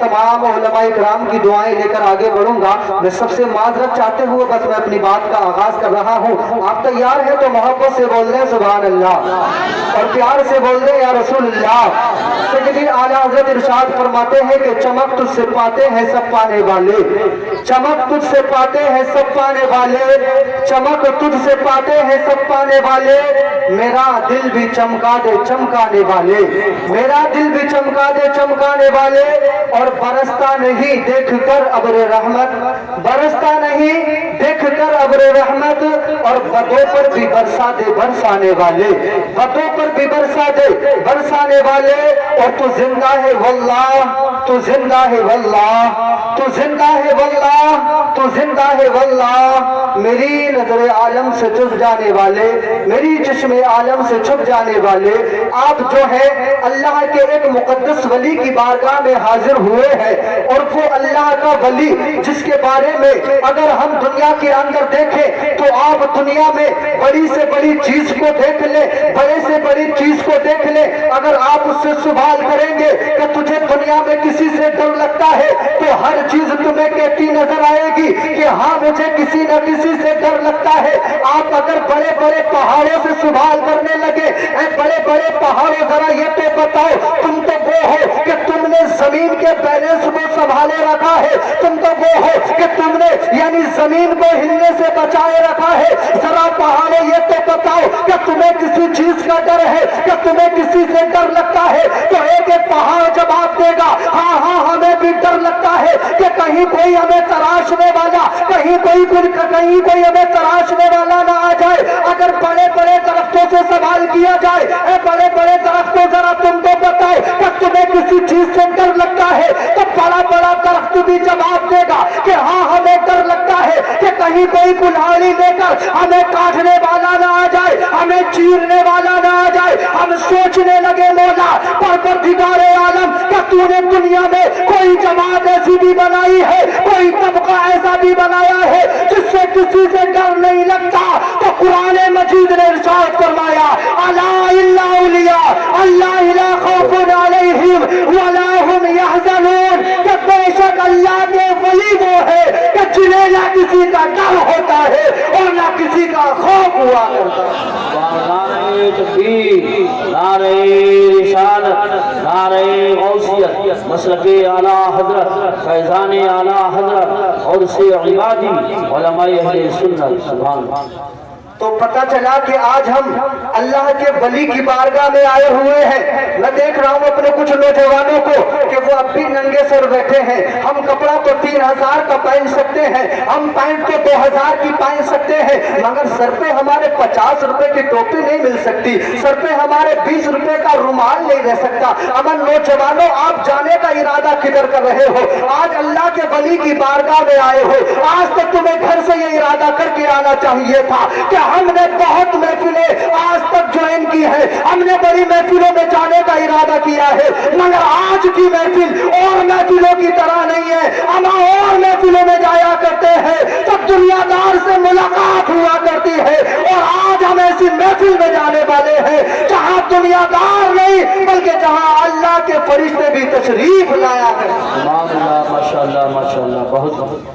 तमाम उलमाए इकराम की दुआएं लेकर आगे बढ़ूंगा। मैं सबसे माजरत चाहते हुए बस मैं अपनी बात का आगाज कर रहा हूँ। आप तैयार हैं तो मोहब्बत से बोल दें सुभान अल्लाह और प्यार से बोल दें या रसूल अल्लाह। सैयदी आला हज़रत इरशाद फरमाते हैं कि चमक तुझसे पाते हैं सब पाने वाले, चमक तुझसे पाते हैं सब पाने वाले, चमक तुझसे पाते हैं सब पाने वाले, मेरा दिल भी चमका दे चमकाने वाले, मेरा दिल भी चमका दे चमकाने वाले। और बरसता नहीं देख कर अब्र रहमत, बरसता नहीं देख कर अब्र रहमत, और बदों पर भी बरसा दे बरसाने वाले, बदों पर भी बरसा दे बरसाने वाले। और तू जिंदा है वल्लाह, तू जिंदा है वल्लाह, तू जिंदा है वल्लाह, तू जिंदा है वल्लाह। मेरी नजर आलम से छुप जाने वाले, मेरी चश्मे आलम से छुप जाने वाले, आप जो है अल्लाह के एक मुकद्दस वली की बारगाह में हाजिर हुए हैं। और वो अल्लाह का वली जिसके बारे में अगर हम दुनिया के अंदर देखें तो आप दुनिया में बड़ी से बड़ी चीज को देख ले, बड़े से बड़ी चीज को देख ले। अगर आप उससे सवाल करेंगे कि तुझे दुनिया में किसी से डर लगता है, तो हर चीज तुम्हें कहती नजर आएगी कि हाँ मुझे किसी न किसी से डर लगता है। आप अगर बड़े बड़े पहाड़ों से सवाल करने लगे, बड़े बड़े पहाड़ों जरा ये तो बताओ, तुम तो वो हो कि तुमने जमीन के बैलेंस को संभाले रखा है, तुम तो वो हो कि तुमने यानी जमीन को हिलने से बचाए रखा है। जरा पहाड़ों ये तो बताओ कि तुम्हें किसी चीज का डर है, कि तुम्हें किसी से डर लगता है? तो एक एक पहाड़ जवाब देगा हाँ हाँ हमें भी डर लगता है कि कहीं कोई हमें तराशने वाला, कहीं कोई हमें तराशने वाला ना आ जाए। अगर बड़े बड़े दरख्तों से सवाल किया जाए, बड़े बड़े दरख्तों जरा तुम तो बताओ कि तुम्हें किसी चीज से डर लगता है? तो बड़ा बड़ा दरख्त भी जवाब देगा कि हाँ हमें डर लगता है कि कहीं कोई कुल्हाड़ी लेकर हमें काटने वाला ना आ जाए, हमें चीरने वाला ना आ जाए। हम सोचने लगे मौला परवरदिगारे आलम कि तूने दुनिया में कोई जमात ऐसी भी बनाई है, कोई तबका ऐसा भी बनाया है जिससे किसी से डर नहीं लगता। तो कुरान मजीद ने इरशाद फरमाया अला इन्ना औलिया अल्लाह ला खौफुन अलैहिम वला हुम यहज़नून, कि बेशक अल्लाह के वली वो है कि जिन्हें ना किसी का डर होता है और ना किसी का खौफ हुआ करता है। नारे तकबीर, नारे रिसालत, नारे गौसियत, मसलके आला हजरत, फैजान आला हजरत और से इबादी उलमाए अहले सुन्नत। सुभान अल्लाह। तो पता चला कि आज हम अल्लाह के वली की बारगाह में आए हुए हैं। मैं देख रहा हूँ अपने कुछ नौजवानों को कि वो अब भी नंगे सर बैठे हैं। हम कपड़ा तो 3000 का पहन सकते हैं, हम पैंट तो 2000 की पहन सकते हैं, मगर सर पे हमारे 50 रुपए की टोपी नहीं मिल सकती, सर पे हमारे 20 रुपए का रुमाल नहीं रह सकता। अमन नौजवानों, आप जाने का इरादा किधर कर रहे हो? आज अल्लाह के वली की बारगाह में आए हो, आज तक तुम्हें घर से ये इरादा करके आना चाहिए था कि हमने बहुत महफिलें आज तक ज्वाइन की है, हमने बड़ी महफिलों में जाने का इरादा किया है, मगर आज की महफिल और महफिलों की तरह नहीं है। हम और महफिलों में जाया करते हैं तो दुनियादार से मुलाकात हुआ करती है, और आज हम ऐसी महफिल में जाने वाले हैं जहां दुनियादार नहीं बल्कि जहां अल्लाह के फरिश्ते भी तशरीफ लाया करते। माशाअल्लाह माशाअल्लाह, बहुत बहुत।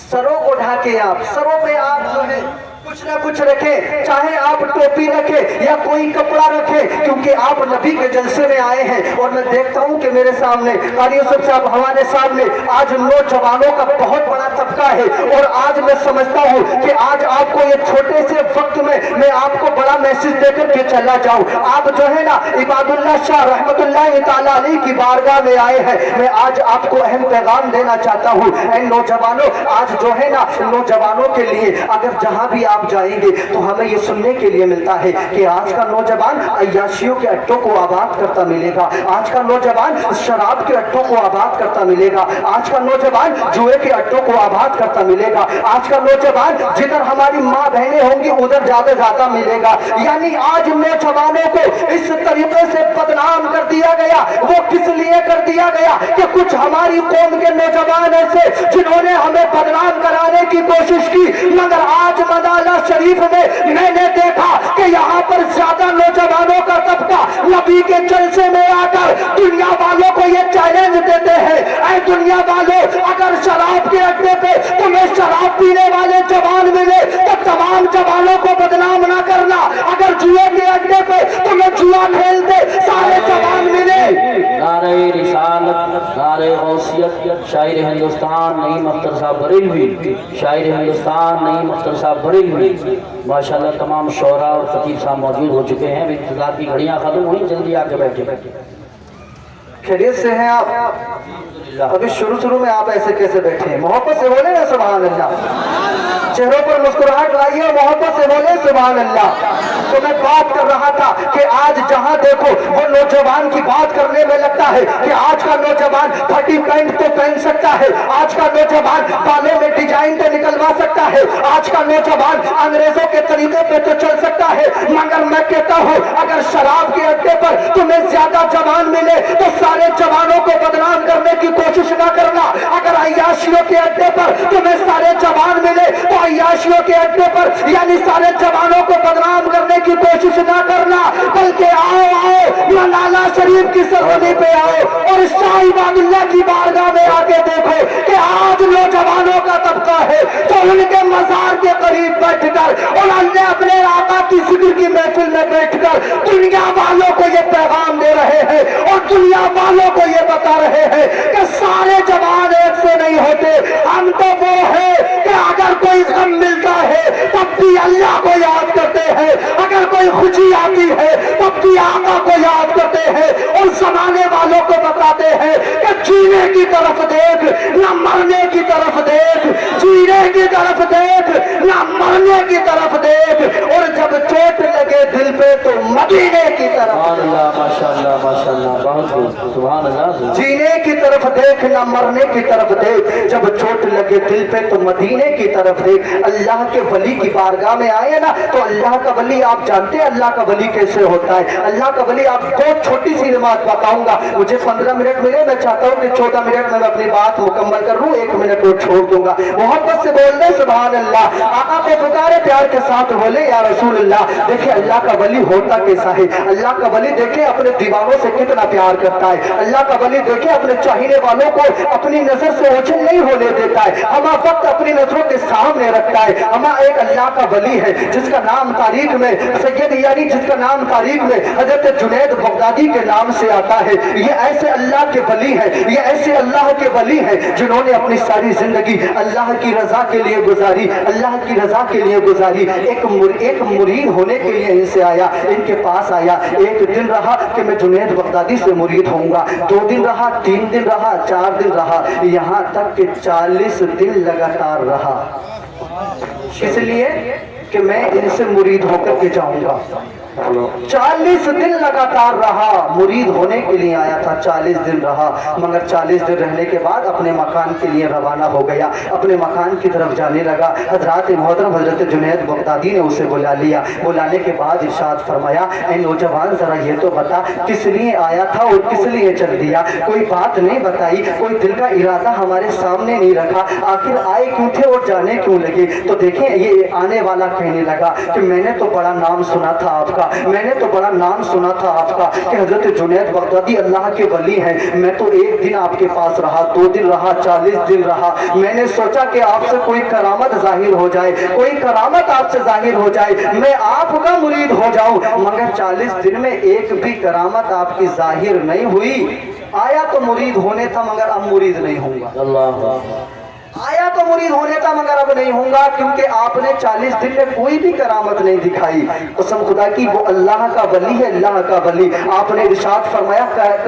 सरों को ढाके, आप सरों पे आप जो है कुछ ना कुछ रखें, चाहे आप टोपी रखें या कोई कपड़ा रखें, क्योंकि आप नबी के जलसे में आए हैं। और मैं देखता हूं कि मेरे सामने कारी यूसुफ साहब हमारे सामने आज नौजवानों का बहुत बड़ा तबका है, और आज मैं समझता हूं कि आज आपको ये छोटे से वक्त में मैं आपको बड़ा मैसेज देकर के चला जाऊं। आप जो है ना इबादुल्लाह शाह रहमतुल्लाह ताला अलैह की बारगाह में आए हैं। मैं आज आपको अहम पैगाम देना चाहता हूं। ऐ नौजवानों, आज जो है ना नौजवानों के लिए अगर जहां भी आप जाएंगे तो हमें ये सुनने के लिए मिलता है कि आज का नौजवान अय्याशियों के अड्डों को आबाद करता मिलेगा, आज का नौजवान शराब के अड्डों को आबाद करता मिलेगा, आज का नौजवान जुए के अड्डों को आबाद करता मिलेगा, आज का नौजवान जिधर हमारी माँ बहनें होंगी उधर ज्यादा मिलेगा। यानी आज नौजवानों को इस तरीके से बदनाम कर दिया गया। वो किस लिए कर दिया गया कि कुछ हमारी कौम के नौजवान ऐसे जिन्होंने हमें बदनाम कराने की कोशिश की, मगर आज मदाला शरीफ में मैंने देखा कि यहाँ पर ज्यादा नौजवानों का तबका नबी के जलसे में आकर दुनिया वालों को ये चैलेंज देते हैं, ऐ नारे गौसियत। शायर हिंदुस्तान नईम अख्तर साहब बरेलवी, शायर हिंदुस्तान नईम अख्तर साहब बरेलवी। माशाल्लाह तमाम शोरा और खतीब साहब मौजूद हो चुके हैं। इंतजार की घड़ियां खत्म हुई, जल्दी आके बैठे। खैरियत से हैं आप? अभी शुरू में आप ऐसे कैसे बैठे हैं? मोहब्बत से बोले ना सुभान अल्लाह। चेहरों पर मुस्कुराहट लाइए और मोहब्बत से बोले सुभान अल्लाह। तो मैं बात कर रहा था कि आज जहां देखो वो नौजवान की बात करने में लगता है कि आज का नौजवान फटी पैंट तो पहन सकता है, आज का नौजवान बालों में डिजाइन तो निकलवा सकता है, आज का नौजवान अंग्रेजों के तरीके पे तो चल सकता है। मगर मैं कहता हूँ अगर शराब के अड्डे पर तुम्हें ज्यादा जवान मिले तो सारे जवानों को बदनाम करने की कोशिश ना करना। अगर अय्याशियों के अड्डे पर तुम्हें सारे जवान मिले तो अय्याशियों के अड्डे पर यानी सारे जवानों को बदनाम करने की कोशिश ना करना, बल्कि आओ मलाला शरीफ की सरजमी पे आओ और शाह इमामुल्लाह की बारगाह में आके देखो कि आज नौजवानों का तबका है तो उनके मजार के करीब बैठकर और अल्लाह अपने आका की जिक्र की महफिल में बैठकर दुनिया वालों को ये पैगाम दे रहे हैं और दुनिया वालों को ये बता रहे हैं कि सारे जवान एक से नहीं होते। हम तो वो है कि अगर कोई गम मिलता है तब भी अल्लाह को याद करते हैं, अगर कोई खुशी आती है तब भी आका को याद करते हैं और जमाने वालों को बताते हैं कि जीने की तरफ देख न मरने की तरफ देख, जीने की तरफ देख न मरने की तरफ देख, और जब चोट लगे दिल पे तो मदीने की तरफ। माशाअल्लाह माशाअल्लाह, बहुत खूब, सुभान अल्लाह। जीने की तरफ देख न मरने की तरफ देख, जब चोट लगे दिल पे तो मदीने की तरफ देख। अल्लाह के वली की बारगाह में आए ना तो अल्लाह का वली, आप जानते हैं अल्लाह का वली कैसे होता है? अल्लाह का वली आप दो छोटी सी बात बताऊंगा, मुझे 15 मिनट मिले, मैं चाहता हूँ कि 14 मिनट में मैं अपनी बात मुकम्मल कर लूँ, 1 मिनट और छोड़ दूंगा। मोहब्बत से बोल दे सुभान अल्लाह। आका को पुकारे प्यार के साथ बोले या रसूल अल्लाह। देखिए अल्लाह का वली होता कैसा है, अल्लाह का वली देखे अपने दीवारों से कितना प्यार करता है, अल्लाह का वली देखे अपने चाहने वालों को अपनी नजर से ओझल नहीं होने देता है, हमा वक्त अपनी नजरों के सामने रखता है। हमा एक अल्लाह का वली है जिसका नाम तारीख में सैयद यानी जिसका नाम तारीख में हजरत जुनैद बगदादी के नाम से आता है। ये ऐसे अल्लाह के वली है, ये ऐसे अल्लाह के वली है जिन्होंने अपनी सारी जिंदगी अल्लाह की रजा के लिए गुजारी, अल्लाह की रजा के लिए गुजारी। एक मुरीद होने के लिए इनसे आया, इनके पास आया, एक दिन रहा कि मैं जुनैद बगदादी से मुरीद होऊंगा, 2 दिन रहा, 3 दिन रहा, 4 दिन रहा, यहाँ तक कि 40 दिन लगातार रहा, इसलिए कि मैं इनसे मुरीद होकर के जाऊंगा। 40 दिन लगातार रहा, मुरीद होने के लिए आया था, 40 दिन रहा, मगर 40 दिन रहने के बाद अपने मकान के लिए रवाना हो गया, अपने मकान की तरफ जाने लगा। हजरत मोहतरम हजरत जुनैद बगदादी ने उसे बुला लिया, बुलाने के बाद इरशाद फरमाया, ऐ नौजवान जरा ये तो बता किस लिए आया था और किस लिए चल दिया? कोई बात नहीं बताई, कोई दिल का इरादा हमारे सामने नहीं रखा, आखिर आए क्यों थे और जाने क्यों लगे? तो देखें ये आने वाला कहने लगा कि मैंने तो बड़ा नाम सुना था आपका, मैंने तो बड़ा नाम सुना था आपका कि हजरत जुनैद बगदादी अल्लाह के वली हैं। मैं तो 1 दिन आपके पास रहा, 2 दिन रहा, 40 दिन रहा, मैंने सोचा कि आपसे कोई करामत जाहिर हो जाए, कोई करामत आपसे जाहिर हो जाए, मैं आपका मुरीद हो जाऊं, मगर 40 दिन में एक भी करामत आपकी जाहिर नहीं हुई। आया तो मुरीद होने था मगर अब मुरीद नहीं होऊंगा। अल्लाह आया तो मुरीद होने का मगर अब नहीं होऊंगा, क्योंकि आपने 40 दिन में कोई भी करामत नहीं दिखाई। कसम खुदा की वो अल्लाह का वली है, अल्लाह का वली। आपने इरशाद फरमाया,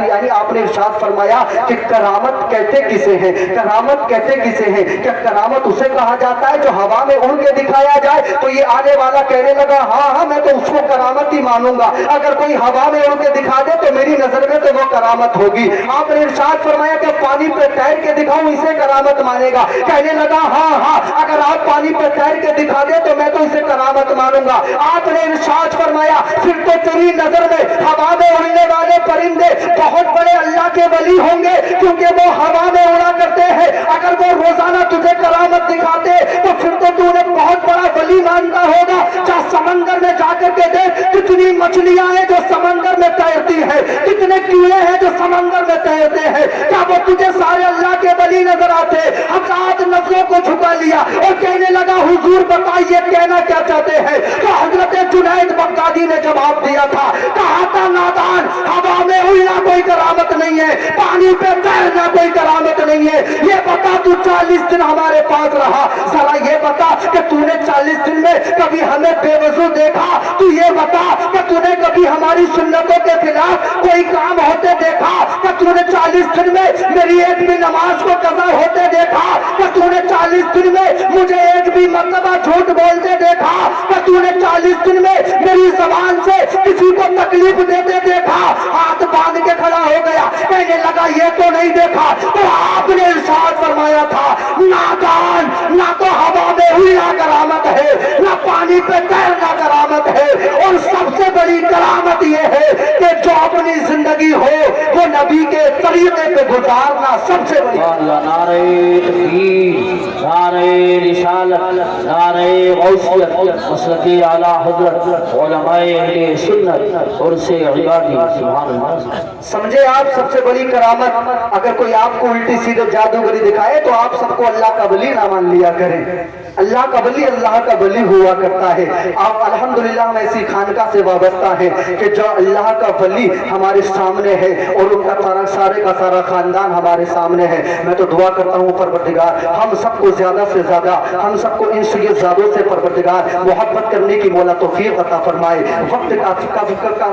यानी आपने इरशाद फरमाया कि करामत कहते किसे हैं, करामत कहते किसे हैं? क्या करामत उसे कहा जाता है जो हवा में उड़ के दिखाया जाए? तो ये आने वाला कहने लगा हाँ मैं तो उसको करामत ही मानूंगा, अगर कोई हवा में उड़ के दिखा दे तो मेरी नजर में तो वो करामत होगी। आपने इरशाद फरमाया कि पानी पे तैर के दिखाऊं इसे करामत मानेगा? कहने लगा हाँ अगर आप पानी पे तैर के दिखा दे तो मैं तो इसे करामत मानूंगा। आपने इरशाद फरमाया फिर तो तेरी नजर में हवा में उड़ने वाले परिंदे बहुत बड़े अल्लाह के वली होंगे, क्योंकि वो हवा में उड़ा करते हैं। अगर वो रोजाना तुझे करामत दिखाते तो फिर तो तू उन्हें बहुत बड़ा वली मानता होगा। जहाँ समंदर में जाकर के देख कितनी मछलियां हैं जो समंदर में तैरती है, कितने कीड़े हैं जो समंदर में तैरते हैं, क्या वो तुझे सारे अल्लाह के वली नजर आते? हज़ार नजरों को झुका लिया और कहने लगा हुजूर बताइए कहना क्या चाहते हैं। तो हजरत जुनैद बगदादी ने जवाब दिया था, कहा था नादान, हवा में उड़ना कोई करामत नहीं है, पानी पे तैरना कोई करामत नहीं है। ये बता तू 40 दिन हमारे पास रहा, जरा ये बता कि तूने 40 दिन में कभी हमें बेवजू देखा? तू ये बता कि तूने कभी हमारी सुन्नतों के खिलाफ कोई काम होते देखा? कि तूने 40 दिन में मेरी एक भी नमाज को कज़ा होते देखा? कि तूने 40 दिन में मुझे एक भी मर्तबा झूठ बोलते देखा? कि तूने 40 दिन में मेरी ज़बान से किसी को तकलीफ देते देखा? हाथ बांध के खड़ा हो गया, कहने लगा ये तो नहीं देखा। तो आपने इरशाद फरमाया था, नादान, ना तो हवा में उड़ना करामत है, ना पानी पे तैरना करामत है, और सबसे बड़ी करामत ये है कि जो अपनी जिंदगी हो वो नबी के तरीके पे गुजारना सबसे बड़ी। नारे तकबीर, नारे रिसालत, नारे गौसियत, मसलके आला हजरत, उलमाए अहले सुन्नत और से इबादी, सुभान अल्लाह। समझे आप सबसे बड़ी करामत, अगर कोई आपको उल्टी सीधे जादूगरी दिखाए तो आप सबको अल्लाह का वली ना मान लिया करें। अल्लाह का वली अल्लाह का वली हुआ करता है। आप अल्हम्दुलिल्लाह हम ऐसी खानका से वाबस्ता है कि जो अल्लाह का वली हमारे सामने है और उनका सारे का सारा खानदान हमारे सामने है। मैं तो दुआ करता हूँ परवरदिगार हम सबको ज्यादा से ज्यादा, हम सबको इन सैय्यदादों से परवरदिगार मोहब्बत करने की मौला तौफीक अता फरमाए। वक्त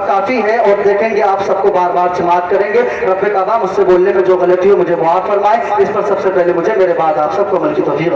काफी है और देखेंगे आप सबको बार बार समाअत करेंगे। रब्बे काबा मुझसे बोलने में जो गलती हो मुझे माफ फरमाए। इस पर सबसे पहले मुझे, मेरे बाद आप सबको अमल की तौफीक